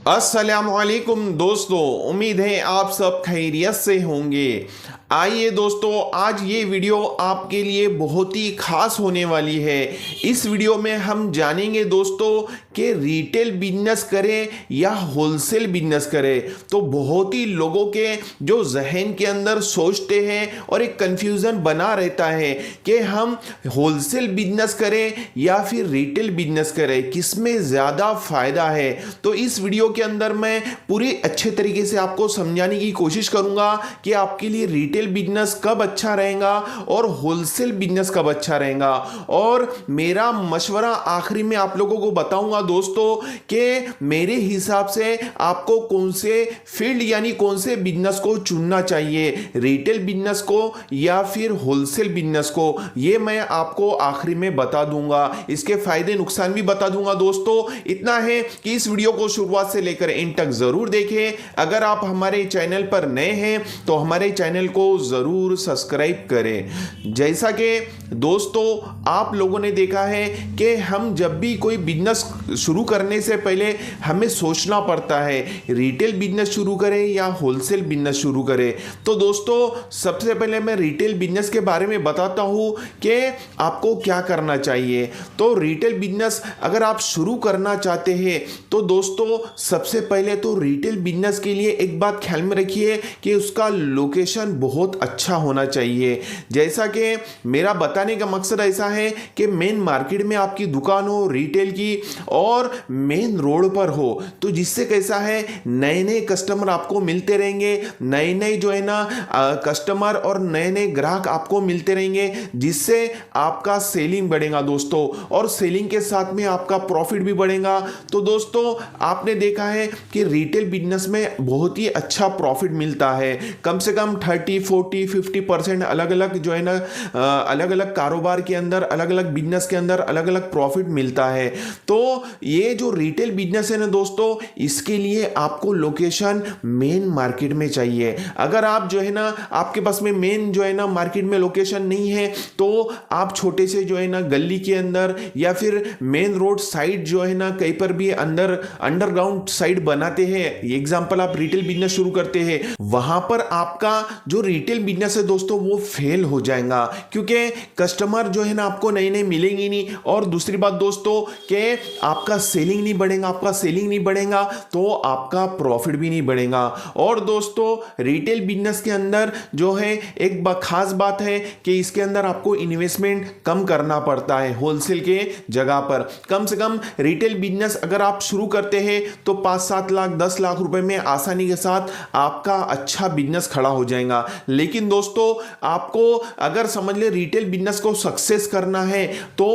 अस्सलामुअलैकुम दोस्तों, उम्मीद है आप सब खैरियत से होंगे। आइए दोस्तों, आज ये वीडियो आपके लिए बहुत ही खास होने वाली है। इस वीडियो में हम जानेंगे दोस्तों कि रिटेल बिजनेस करें या होलसेल बिजनेस करें। तो बहुत ही लोगों के जो जहन के अंदर सोचते हैं और एक कंफ्यूजन बना रहता है कि हम होलसेल बिजनेस करें या फिर रिटेल बिजनेस करें, किसमें ज़्यादा फ़ायदा है। तो इस वीडियो के अंदर मैं पूरी अच्छे तरीके से आपको समझाने की कोशिश करूंगा कि आपके लिए रिटेल बिजनेस कब अच्छा रहेगा और होलसेल बिजनेस कब अच्छा रहेगा। और मेरा मशवरा आखिरी में आप लोगों को बताऊंगा दोस्तों कि मेरे हिसाब से आपको कौन से फील्ड यानी कौन से बिजनेस को चुनना चाहिए, रिटेल बिजनेस को या फिर होलसेल बिजनेस को। ये मैं आपको आखिरी में बता दूंगा, इसके फायदे नुकसान भी बता दूंगा दोस्तों। इतना है कि इस वीडियो को शुरुआत से लेकर एंड तक जरूर देखें। अगर आप हमारे चैनल पर नए हैं तो हमारे चैनल को जरूर सब्सक्राइब करें। जैसा कि दोस्तों आप लोगों ने देखा है कि हम जब भी कोई बिजनेस शुरू करने से पहले हमें सोचना पड़ता है रिटेल बिजनेस शुरू करें या होलसेल बिजनेस शुरू करें। तो दोस्तों सबसे पहले मैं रिटेल बिजनेस के बारे में बताता हूं कि आपको क्या करना चाहिए। तो रिटेल बिजनेस अगर आप शुरू करना चाहते हैं तो दोस्तों सबसे पहले तो रिटेल बिजनेस के लिए एक बात ख्याल में रखिए कि उसका लोकेशन बहुत अच्छा होना चाहिए। जैसा कि मेरा बताने का मकसद ऐसा है कि मेन मार्केट में आपकी दुकान हो रिटेल की और मेन रोड पर हो, तो जिससे कैसा है नए नए कस्टमर आपको मिलते रहेंगे, नए नए जो है ना कस्टमर और नए नए ग्राहक आपको मिलते रहेंगे, जिससे आपका सेलिंग बढ़ेगा दोस्तों, और सेलिंग के साथ में आपका प्रॉफिट भी बढ़ेगा। तो दोस्तों आपने देखा है कि रिटेल बिजनेस में बहुत ही अच्छा प्रॉफिट मिलता है, कम से कम 30, 40, 50% अलग अलग जो है ना अलग अलग कारोबार के अंदर, अलग अलग बिजनेस के अंदर अलग अलग प्रॉफिट मिलता है। तो ये जो रिटेल बिजनेस है ना दोस्तों, इसके लिए आपको लोकेशन मेन मार्केट में चाहिए। अगर आप जो है ना आपके पास में मेन जो है ना मार्केट में लोकेशन नहीं है तो आप छोटे से जो है ना गली के अंदर या फिर मेन रोड साइड जो है ना कहीं पर भी अंडरग्राउंड साइड बनाते हैं। एग्जांपल आप रिटेल बिजनेस शुरू करते हैं, वहां पर आपका जो रिटेल बिजनेस है दोस्तों वो फेल हो जाएगा, क्योंकि कस्टमर जो है ना आपको नए नए मिलेंगे नहीं। और दूसरी बात दोस्तों कि आपका सेलिंग नहीं बढ़ेगा, आपका सेलिंग नहीं बढ़ेगा तो आपका प्रॉफिट भी नहीं बढ़ेगा। और दोस्तों रिटेल बिजनेस के अंदर जो है एक खास बात है कि इसके अंदर आपको इन्वेस्टमेंट कम करना पड़ता है होलसेल के जगह पर। कम से कम रिटेल बिजनेस अगर आप शुरू करते हैं तो 5-7 लाख 10 लाख रुपए में आसानी के साथ आपका अच्छा बिजनेस खड़ा हो जाएगा। लेकिन दोस्तों आपको अगर समझ ले रिटेल बिजनेस को सक्सेस करना है तो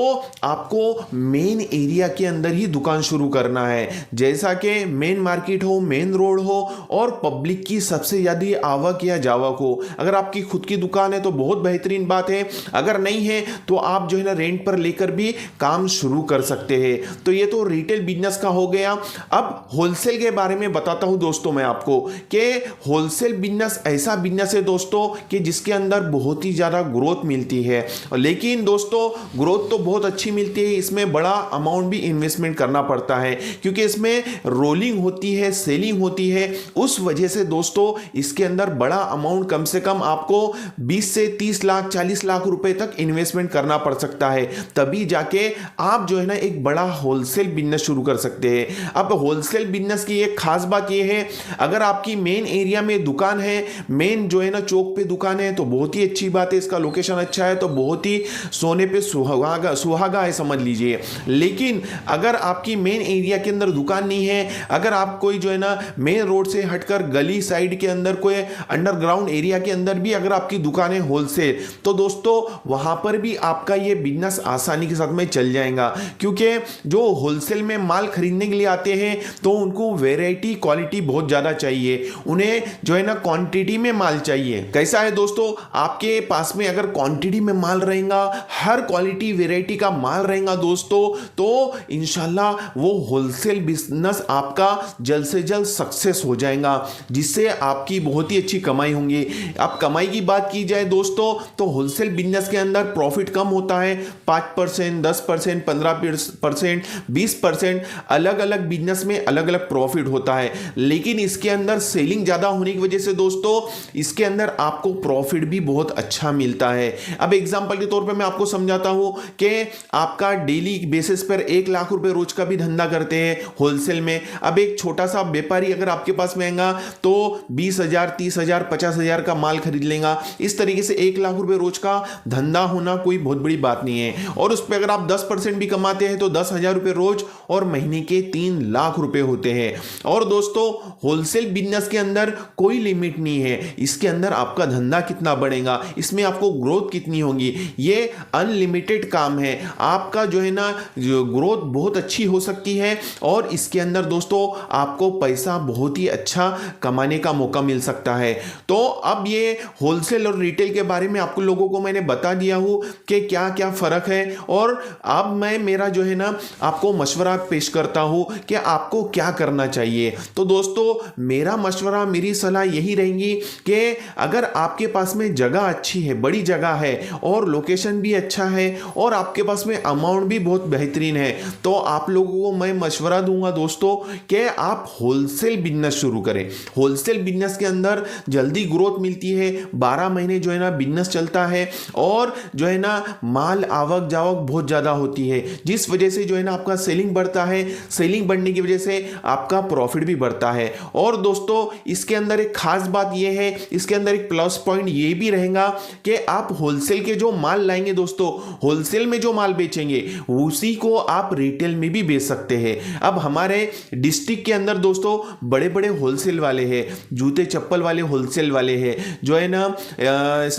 आपको मेन एरिया के अंदर ही दुकान शुरू करना है, जैसा कि मेन मार्केट हो, मेन रोड हो और पब्लिक की सबसे ज्यादा आवक या जावक हो। अगर आपकी खुद की दुकान है तो बहुत बेहतरीन बात है, अगर नहीं है तो आप जो है ना रेंट पर लेकर भी काम शुरू कर सकते हैं। तो ये तो रिटेल बिजनेस का हो गया। अब होलसेल के बारे में बताता हूं दोस्तों मैं आपको कि होलसेल बिजनेस ऐसा बिजनेस है दोस्तों कि जिसके अंदर बहुत ही ज्यादा ग्रोथ मिलती है। लेकिन दोस्तों ग्रोथ तो बहुत अच्छी मिलती है, इसमें बड़ा अमाउंट भी इन्वेस्टमेंट करना पड़ता है, क्योंकि इसमें रोलिंग होती है, सेलिंग होती है। उस वजह से दोस्तों इसके अंदर बड़ा अमाउंट, कम से कम आपको 20 से 30 लाख 40 लाख रुपए तक इन्वेस्टमेंट करना पड़ सकता है, तभी जाके आप जो है ना एक बड़ा होलसेल बिजनेस शुरू कर सकते हैं। अब होलसेल बिजनेस की एक खास बात यह है, अगर आपकी मेन एरिया में दुकान है, मेन जो है ना चौक पे दुकान है तो बहुत ही अच्छी बात है, इसका लोकेशन अच्छा है तो बहुत ही सोने पे सुहागा है समझ लीजिए। लेकिन अगर आपकी मेन एरिया के अंदर दुकान नहीं है, अगर आप कोई जो है ना मेन रोड से हटकर गली साइड के अंदर कोई अंडरग्राउंड एरिया के अंदर भी अगर आपकी दुकान है होलसेल, तो दोस्तों वहां पर भी आपका ये बिजनेस आसानी के साथ में चल जाएगा, क्योंकि जो होलसेल में माल खरीदने के लिए आते हैं तो उनको वैरायटी क्वालिटी बहुत ज्यादा चाहिए, उन्हें जो है ना क्वांटिटी में माल चाहिए। कैसा है दोस्तों, आपके पास में अगर क्वांटिटी में माल रहेगा, हर क्वालिटी वैरायटी का माल रहेगा दोस्तों, तो इंशाल्लाह वो होलसेल बिजनेस आपका जल्द से जल्द सक्सेस हो जाएगा, जिससे आपकी बहुत ही अच्छी कमाई होंगी। अब कमाई की बात की जाए दोस्तों तो होलसेल बिजनेस के अंदर प्रॉफिट कम होता है, 5%, 10%, 15%, 20%, अलग अलग बिजनेस में अलग अलग अलग प्रॉफिट होता है, लेकिन इसके अंदर सेलिंग ज़्यादा होने की वजह से दोस्तों इसके अंदर आपको प्रॉफिट भी बहुत अच्छा मिलता है। अब एग्जांपल के तौर पे मैं आपको समझाता हूँ कि आपका डेली बेसिस पर 1 लाख रुपए रोज का भी धंधा करते हैं होलसेल में। अब एक छोटा सा व्यापारी अगर आपके पास में आएगा तो 20,000, 30,000, 50,000 का माल खरीद लेगा। इस तरीके से 1 लाख रुपए रोज का धंधा होना कोई बहुत बड़ी बात नहीं है, और उस पर अगर आप 10% भी कमाते हैं तो 10,000 रुपए रोज और महीने के 3 लाख रुपए होते हैं। और दोस्तों होलसेल बिजनेस के अंदर कोई लिमिट नहीं है, इसके अंदर आपका धंधा कितना बढ़ेगा, इसमें आपको ग्रोथ कितनी होगी, ये अनलिमिटेड काम है। आपका जो है ना जो ग्रोथ बहुत अच्छी हो सकती है, और इसके अंदर दोस्तों आपको पैसा बहुत ही अच्छा कमाने का मौका मिल सकता है। तो अब ये होलसेल और रिटेल के बारे में आपको लोगों को मैंने बता दिया हूं कि क्या क्या फर्क है, और अब मैं मेरा जो है ना आपको मशवरा पेश करता हूं कि आपको क्या करना चाहिए। तो दोस्तों मेरा मशवरा, मेरी सलाह यही रहेगी कि अगर आपके पास में जगह अच्छी है, बड़ी जगह है, और लोकेशन भी अच्छा है, और आपके पास में अमाउंट भी बहुत बेहतरीन है, तो आप लोगों को मैं मशवरा दूंगा दोस्तों कि आप होलसेल बिजनेस शुरू करें। होलसेल बिजनेस के अंदर जल्दी ग्रोथ मिलती है, 12 महीने जो है ना बिजनेस चलता है, और जो है ना माल आवक जावक बहुत ज़्यादा होती है, जिस वजह से जो है ना आपका सेलिंग बढ़ता है। सेलिंग बढ़ने की वजह से आपका प्रॉफिट भी बढ़ता है। और दोस्तों इसके अंदर एक खास बात यह है, इसके अंदर एक प्लस पॉइंट ये भी रहेगा कि आप होलसेल के जो माल लाएंगे दोस्तों, होलसेल में जो माल बेचेंगे उसी को आप रिटेल में भी बेच सकते हैं। अब हमारे डिस्ट्रिक्ट के अंदर दोस्तों बड़े बड़े होलसेल वाले हैं, जूते चप्पल वाले होलसेल वाले हैं, जो है ना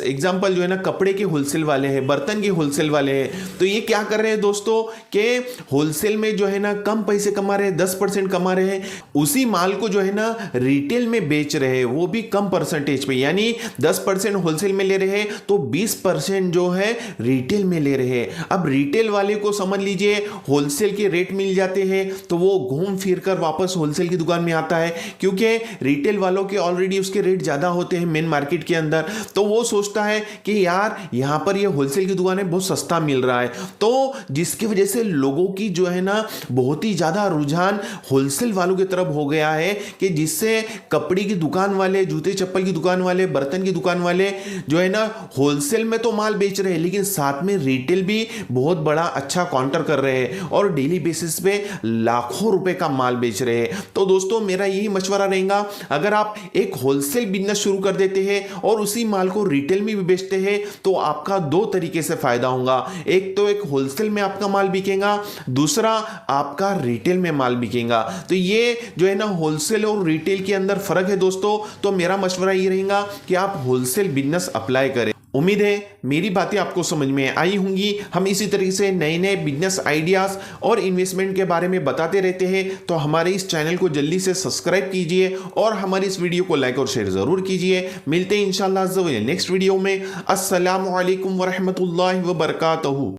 एग्जांपल जो है ना कपड़े के होलसेल वाले हैं, बर्तन के होलसेल वाले हैं। तो ये क्या कर रहे हैं दोस्तों कि होलसेल में जो है ना कम पैसे कमा रहे हैं, 10% कमा रहे हैं, उसी माल को जो है ना रिटेल में बेच रहे हैं, वो भी कम परसेंटेज पे, यानी 10% होलसेल में ले रहे हैं तो 20% जो है रिटेल में ले रहे हैं। अब रिटेल वाले को समझ लीजिए होलसेल के रेट मिल जाते हैं तो वो घूम फिर कर वापस होलसेल की दुकान में आता है, क्योंकि रिटेल वालों के ऑलरेडी उसके रेट ज्यादा होते हैं मेन मार्केट के अंदर। तो वो सोचता है कि यार यहां पर ये होलसेल की दुकान है, बहुत सस्ता मिल रहा है, तो जिसकी वजह से लोगों की जो है ना बहुत ही ज्यादा रुझान होलसेल वालों की तरफ हो गया है, कि जिससे कपड़े की दुकान वाले, जूते चप्पल की दुकान वाले, बर्तन की दुकान वाले जो है ना होलसेल में तो माल बेच रहे हैं, लेकिन साथ में रिटेल भी बहुत बड़ा अच्छा काउंटर कर रहे हैं, और डेली बेसिस पे लाखों रुपए का माल बेच रहे हैं। तो दोस्तों मेरा यही मशवरा रहेगा, अगर आप एक होलसेल बिजनेस शुरू कर देते हैं और उसी माल को रिटेल में भी बेचते हैं तो आपका 2 तरीके से फायदा होगा। एक तो एक होलसेल में आपका माल बिकेगा, दूसरा आपका रिटेल में माल बिकेगा। तो ये जो है ना होलसेल और रिटेल के अंदर फर्क है दोस्तों। तो मेरा मशवरा ये रहेगा कि आप होलसेल बिजनेस अप्लाई करें। उम्मीद है मेरी बातें आपको समझ में आई होंगी। हम इसी तरीके से नए नए बिजनेस आइडियाज़ और इन्वेस्टमेंट के बारे में बताते रहते हैं, तो हमारे इस चैनल को जल्दी से सब्सक्राइब कीजिए और हमारी इस वीडियो को लाइक और शेयर ज़रूर कीजिए। मिलते हैं इंशाअल्लाह नेक्स्ट वीडियो में। अस्सलामु अलैकुम वरहमतुल्लाहि वबरकातुहू।